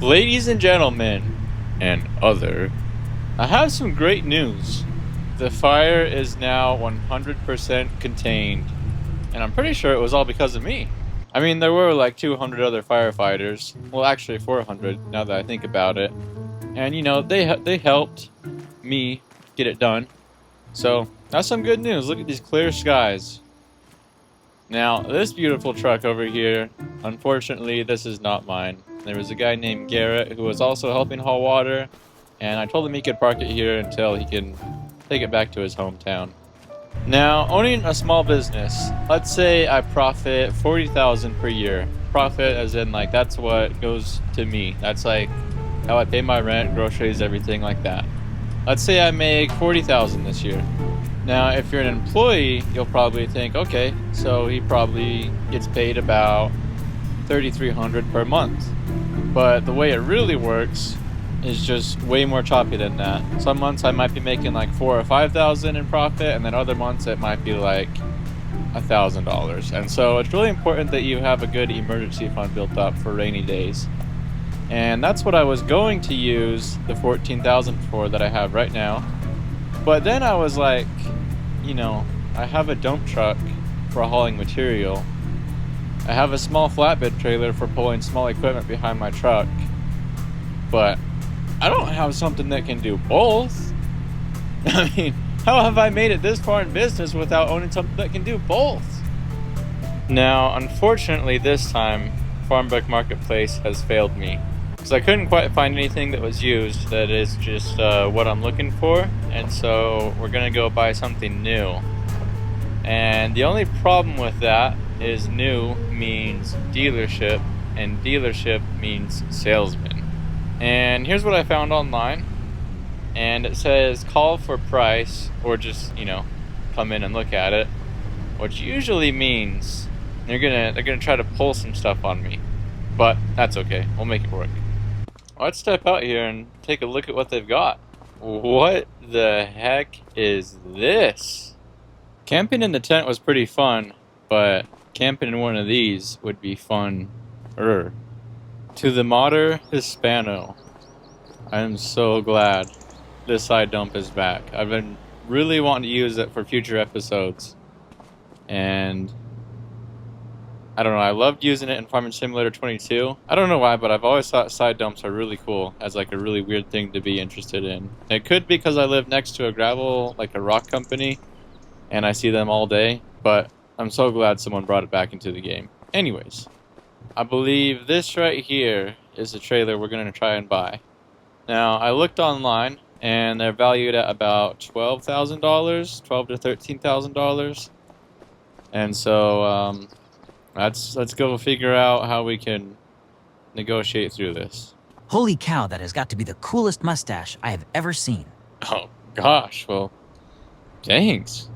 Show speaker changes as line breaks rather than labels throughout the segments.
Ladies and gentlemen, and other, I have some great news. The fire is now 100% contained, and I'm pretty sure it was all because of me. I mean, there were like 200 other firefighters. Well, actually 400 now that I think about it. And you know, they helped me get it done. So, that's some good news. Look at these clear skies. Now, this beautiful truck over here, unfortunately, this is not mine. There was a guy named Garrett who was also helping haul water, and I told him he could park it here until he can take it back to his hometown. Now, owning a small business, let's say I profit $40,000 per year. Profit as in, like, that's what goes to me. That's like how I pay my rent, groceries, everything like that. Let's say I make $40,000 this year. Now, if you're an employee, you'll probably think, okay, so he probably gets paid about $3,300 per month. But the way it really works is just way more choppy than that. Some months I might be making like $4,000 or $5,000 in profit, and then other months it might be like $1,000. And so it's really important that you have a good emergency fund built up for rainy days. And that's what I was going to use the $14,000 for that I have right now. But then I was like, you know, I have a dump truck for hauling material. I have a small flatbed trailer for pulling small equipment behind my truck. But I don't have something that can do both. I mean, how have I made it this far in business without owning something that can do both? Now, unfortunately this time, Farmbrook Marketplace has failed me. Because I couldn't quite find anything that was used that is just what I'm looking for, and so we're gonna go buy something new. And the only problem with that is new means dealership, and dealership means salesman. And here's what I found online, and it says call for price, or just, you know, come in and look at it, which usually means they're gonna try to pull some stuff on me, but that's okay, we'll make it work. Let's step out here and take a look at what they've got. What the heck is this? Camping in the tent was pretty fun, but camping in one of these would be fun-er. To the modder Hispano, I am so glad this side dump is back. I've been really wanting to use it for future episodes, and I don't know, I loved using it in Farming Simulator 22. I don't know why, but I've always thought side dumps are really cool as like a really weird thing to be interested in. It could be because I live next to a gravel, like a rock company, and I see them all day, but I'm so glad someone brought it back into the game. Anyways, I believe this right here is the trailer we're going to try and buy. Now, I looked online, and they're valued at about $12,000, $12,000 to $13,000. And so, let's go figure out how we can negotiate through this.
Holy cow, that has got to be the coolest mustache I have ever seen.
Oh, gosh, well, thanks.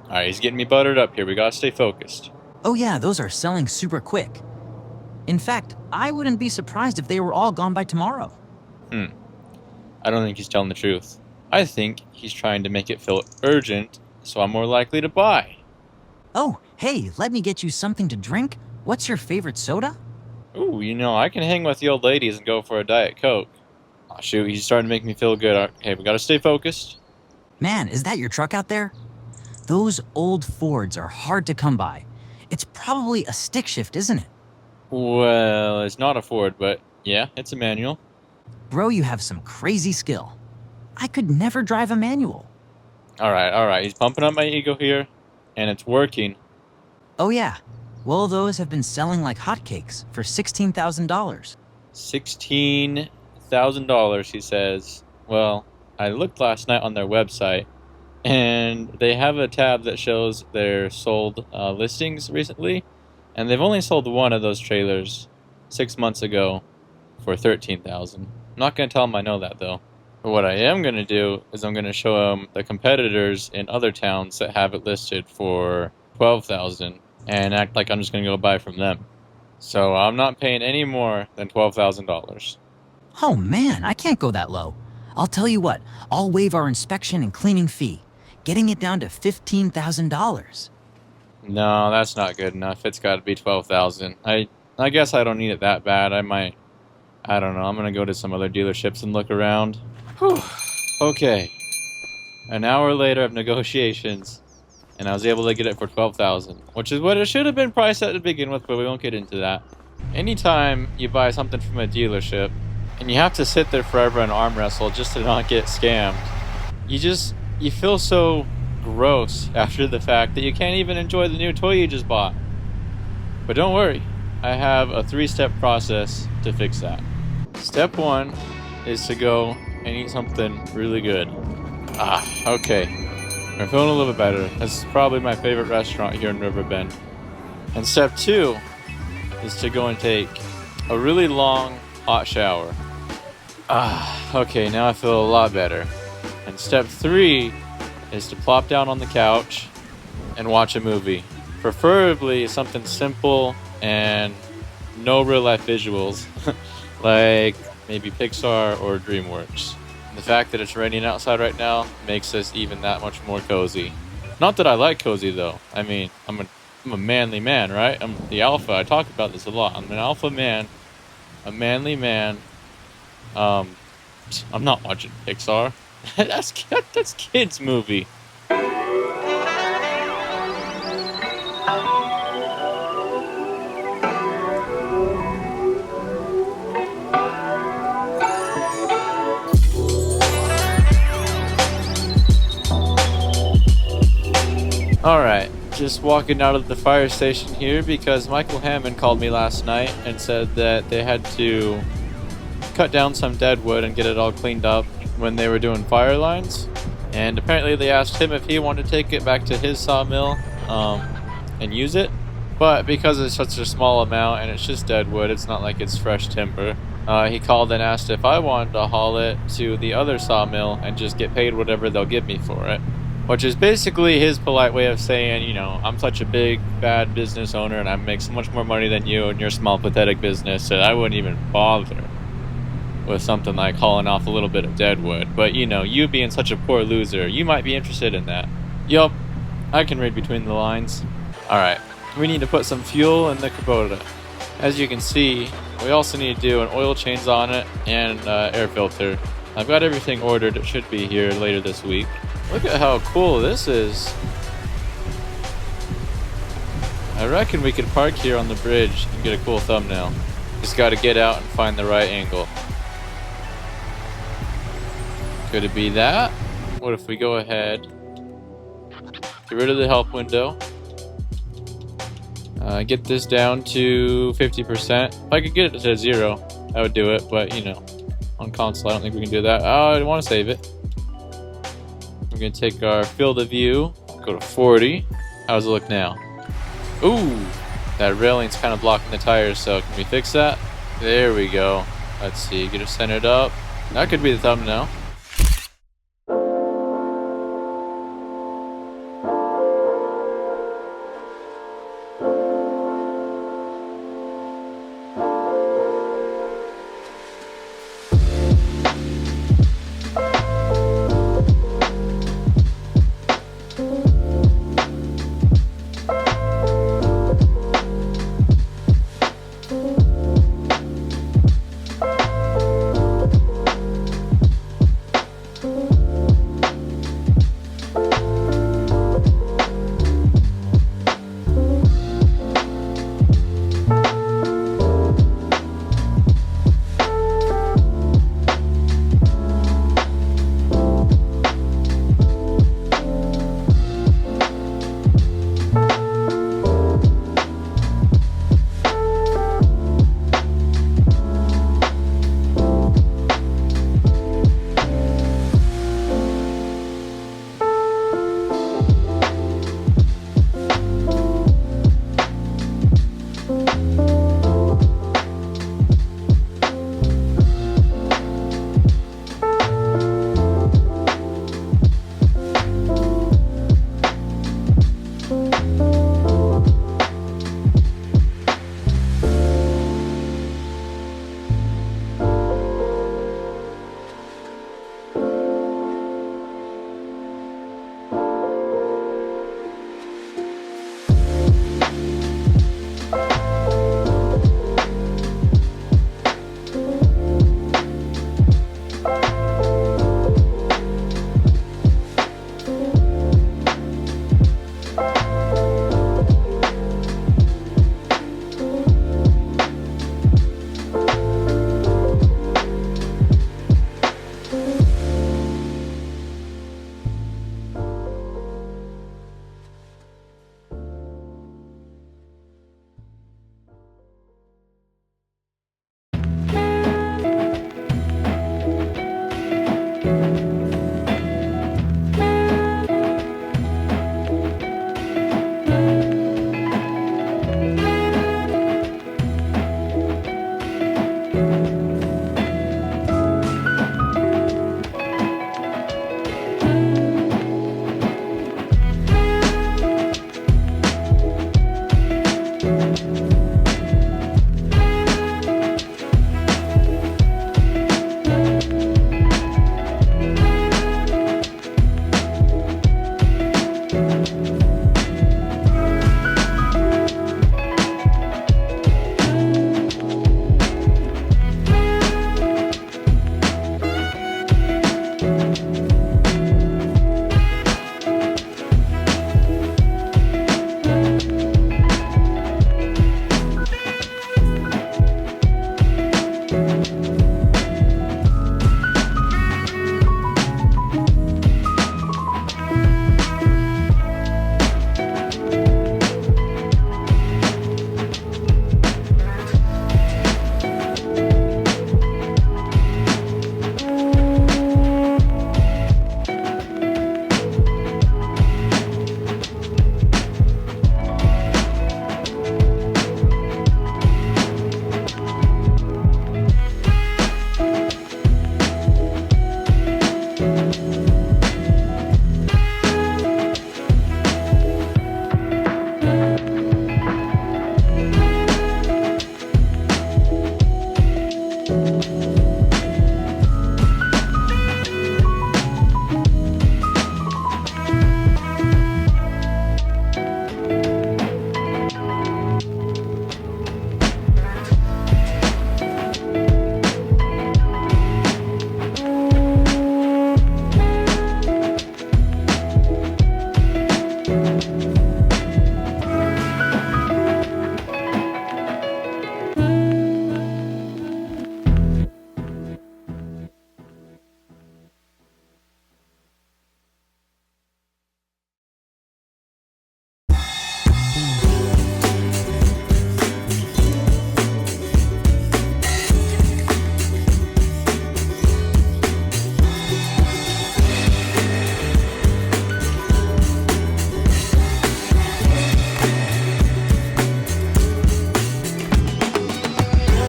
Alright, he's getting me buttered up here. We gotta stay focused.
Oh yeah, those are selling super quick. In fact, I wouldn't be surprised if they were all gone by tomorrow.
I don't think he's telling the truth. I think he's trying to make it feel urgent, so I'm more likely to buy.
Oh, hey, let me get you something to drink. What's your favorite soda?
Ooh, you know, I can hang with the old ladies and go for a Diet Coke. Aw, shoot, he's starting to make me feel good. Okay, we gotta stay focused.
Man, is that your truck out there? Those old Fords are hard to come by. It's probably a stick shift, isn't it?
Well, it's not a Ford, but yeah, it's a manual.
Bro, you have some crazy skill. I could never drive a manual.
Alright, he's pumping up my ego here, and it's working.
Oh yeah, well those have been selling like hotcakes for $16,000.
$16,000, he says. Well, I looked last night on their website, and they have a tab that shows their sold listings recently, and they've only sold one of those trailers 6 months ago for $13,000. I'm not going to tell them I know that, though. But what I am going to do is I'm going to show them the competitors in other towns that have it listed for $12,000 and act like I'm just going to go buy from them. So I'm not paying any more than $12,000.
Oh man, I can't go that low. I'll tell you what, I'll waive our inspection and cleaning fee, getting it down to $15,000.
No, that's not good enough. It's got to be $12,000. I guess I don't need it that bad. I might I don't know. I'm gonna go to some other dealerships and look around. Whew. Okay. An hour later of negotiations, and I was able to get it for $12,000, which is what it should have been priced at to begin with, but we won't get into that. Anytime you buy something from a dealership, and you have to sit there forever and arm wrestle just to not get scammed, you feel so gross after the fact that you can't even enjoy the new toy you just bought. But don't worry, I have a 3-step process to fix that. Step 1 is to go and eat something really good. Okay. I'm feeling a little bit better. This is probably my favorite restaurant here in Riverbend. And step 2 is to go and take a really long hot shower. Okay, now I feel a lot better. And step 3 is to plop down on the couch and watch a movie. Preferably something simple and no real life visuals, like maybe Pixar or DreamWorks. The fact that it's raining outside right now makes this even that much more cozy. Not that I like cozy though. I mean, I'm a manly man, right? I'm the alpha. I talk about this a lot. I'm an alpha man, a manly man. I'm not watching Pixar. that's kids' movie. Alright, just walking out of the fire station here because Michael Hammond called me last night and said that they had to cut down some dead wood and get it all cleaned up when they were doing fire lines. And apparently they asked him if he wanted to take it back to his sawmill and use it. But because it's such a small amount and it's just dead wood, it's not like it's fresh timber. He called and asked if I wanted to haul it to the other sawmill and just get paid whatever they'll give me for it. Which is basically his polite way of saying, you know, I'm such a big, bad business owner and I make so much more money than you and your small, pathetic business that I wouldn't even bother with something like hauling off a little bit of dead wood. But, you know, you being such a poor loser, you might be interested in that. Yup, I can read between the lines. Alright, we need to put some fuel in the Kubota. As you can see, we also need to do an oil change on it and air filter. I've got everything ordered. It should be here later this week. Look at how cool this is. I reckon we could park here on the bridge and get a cool thumbnail. Just gotta get out and find the right angle. Could it be that? What if we go ahead, get rid of the help window, get this down to 50%. If I could get it to 0, I would do it, but you know, on console I don't think we can do that. Oh, I want to save it. We're going to take our field of view, go to 40. How does it look now? Ooh, that railing's kind of blocking the tires, so can we fix that? There we go. Let's see, get it centered up. That could be the thumbnail.